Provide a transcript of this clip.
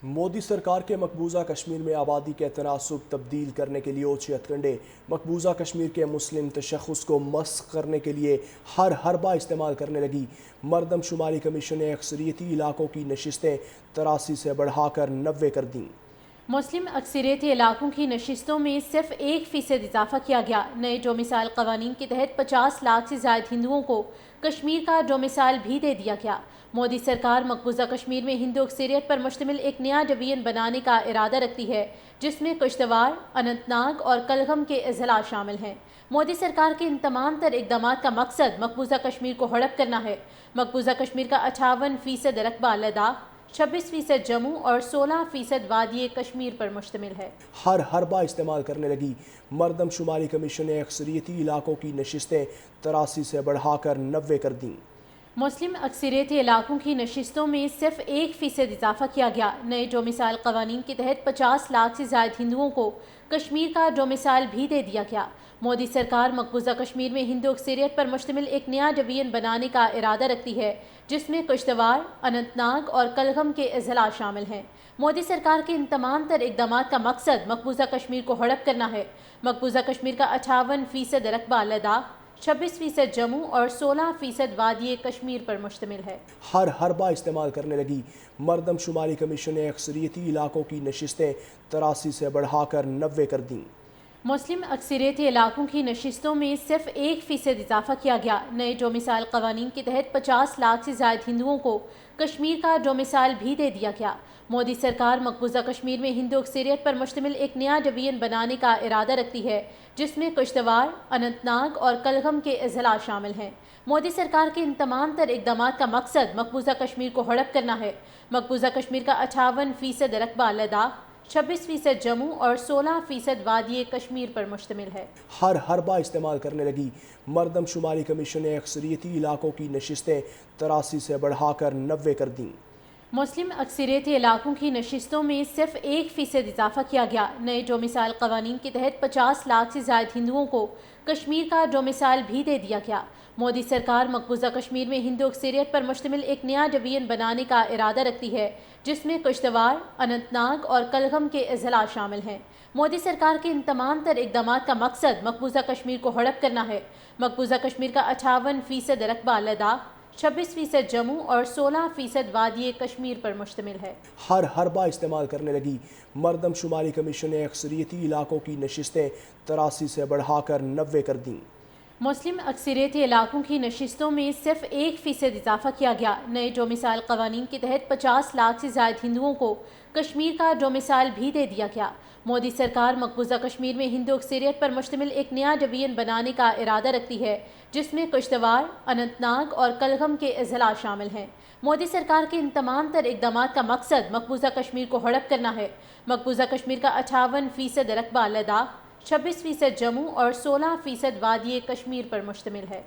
مودی سرکار کے مقبوضہ کشمیر میں آبادی کے تناسب تبدیل کرنے کے لیے اوچھے ہتھکنڈے مقبوضہ کشمیر کے مسلم تشخص کو مسخ کرنے کے لیے ہر حربہ استعمال کرنے لگی۔ مردم شماری کمیشن نے اکثریتی علاقوں کی نشستیں 83 سے بڑھا کر 90 کر دیں۔ مسلم اکثریتی علاقوں کی نشستوں میں صرف 1% اضافہ کیا گیا۔ نئے ڈومیسائل قوانین کے تحت 50 لاکھ سے زائد ہندوؤں کو کشمیر کا ڈومیسائل بھی دے دیا گیا۔ مودی سرکار مقبوضہ کشمیر میں ہندو اکثریت پر مشتمل ایک نیا ڈویژن بنانے کا ارادہ رکھتی ہے، جس میں کشتواڑ، اننت ناگ اور کلگم کے اضلاع شامل ہیں۔ مودی سرکار کے ان تمام تر اقدامات کا مقصد مقبوضہ کشمیر کو ہڑپ کرنا ہے۔ مقبوضہ کشمیر کا 58% رقبہ لداخ، 26% جموں اور 16% وادی کشمیر پر مشتمل ہے۔ ہر حربہ استعمال کرنے لگی۔ مردم شماری کمیشن نے اکثریتی علاقوں کی نشستیں 83 سے بڑھا کر 90 کر دیں۔ مسلم اکثریتی علاقوں کی نشستوں میں صرف 1% اضافہ کیا گیا۔ نئے ڈومیسائل قوانین کے تحت 50 لاکھ سے زائد ہندوؤں کو کشمیر کا ڈومیسائل بھی دے دیا گیا۔ مودی سرکار مقبوضہ کشمیر میں ہندو اکثریت پر مشتمل ایک نیا ڈویژن بنانے کا ارادہ رکھتی ہے، جس میں کشتواڑ، اننت ناگ اور کلگم کے اضلاع شامل ہیں۔ مودی سرکار کے ان تمام تر اقدامات کا مقصد مقبوضہ کشمیر کو ہڑپ کرنا ہے۔ مقبوضہ کشمیر کا 58% رقبہ لداخ، 26% جموں اور 16% وادی کشمیر پر مشتمل ہے۔ ہر حربہ استعمال کرنے لگی۔ مردم شماری کمیشن نے اکثریتی علاقوں کی نشستیں 83 سے بڑھا کر 90 کر دیں۔ مسلم اکثریتی علاقوں کی نشستوں میں صرف 1% اضافہ کیا گیا۔ نئے ڈومیسائل قوانین کے تحت 50 لاکھ سے زائد ہندوؤں کو کشمیر کا ڈومیسائل بھی دے دیا گیا۔ مودی سرکار مقبوضہ کشمیر میں ہندو اکثریت پر مشتمل ایک نیا ڈویژن بنانے کا ارادہ رکھتی ہے، جس میں کشتواڑ، اننت ناگ اور کلگم کے اضلاع شامل ہیں۔ مودی سرکار کے ان تمام تر اقدامات کا مقصد مقبوضہ کشمیر کو ہڑپ کرنا ہے۔ مقبوضہ کشمیر کا 58% رقبہ لداخ، 26% جموں اور 16% وادی کشمیر پر مشتمل ہے۔ ہر حربہ استعمال کرنے لگی۔ مردم شماری کمیشن نے اکثریتی علاقوں کی نشستیں 83 سے بڑھا کر 90 کر دیں۔ مسلم اکثریتی علاقوں کی نشستوں میں صرف 1% اضافہ کیا گیا۔ نئے ڈومیسائل قوانین کے تحت 50 لاکھ سے زائد ہندوؤں کو کشمیر کا ڈومیسائل بھی دے دیا گیا۔ مودی سرکار مقبوضہ کشمیر میں ہندو اکثریت پر مشتمل ایک نیا ڈویژن بنانے کا ارادہ رکھتی ہے، جس میں کشتواڑ، اننت ناگ اور کلگم کے اضلاع شامل ہیں۔ مودی سرکار کے ان تمام تر اقدامات کا مقصد مقبوضہ کشمیر کو ہڑپ کرنا ہے۔ مقبوضہ کشمیر کا 58% رقبہ لداخ، 26% جموں اور 16% وادی کشمیر پر مشتمل ہے۔ ہر حربہ استعمال کرنے لگی۔ مردم شماری کمیشن نے اکثریتی علاقوں کی نشستیں 83 سے بڑھا کر 90 کر دیں۔ مسلم اکثریتی علاقوں کی نشستوں میں صرف 1% اضافہ کیا گیا۔ نئے ڈومیسائل قوانین کے تحت 50 لاکھ سے زائد ہندوؤں کو کشمیر کا ڈومیسائل بھی دے دیا گیا۔ مودی سرکار مقبوضہ کشمیر میں ہندو اکثریت پر مشتمل ایک نیا ڈویژن بنانے کا ارادہ رکھتی ہے، جس میں کشتواڑ، اننت ناگ اور کلگم کے اضلاع شامل ہیں۔ مودی سرکار کے ان تمام تر اقدامات کا مقصد مقبوضہ کشمیر کو ہڑپ کرنا ہے۔ مقبوضہ کشمیر کا 58% رقبہ لداخ، 26% جموں اور 16% وادی کشمیر پر مشتمل ہے۔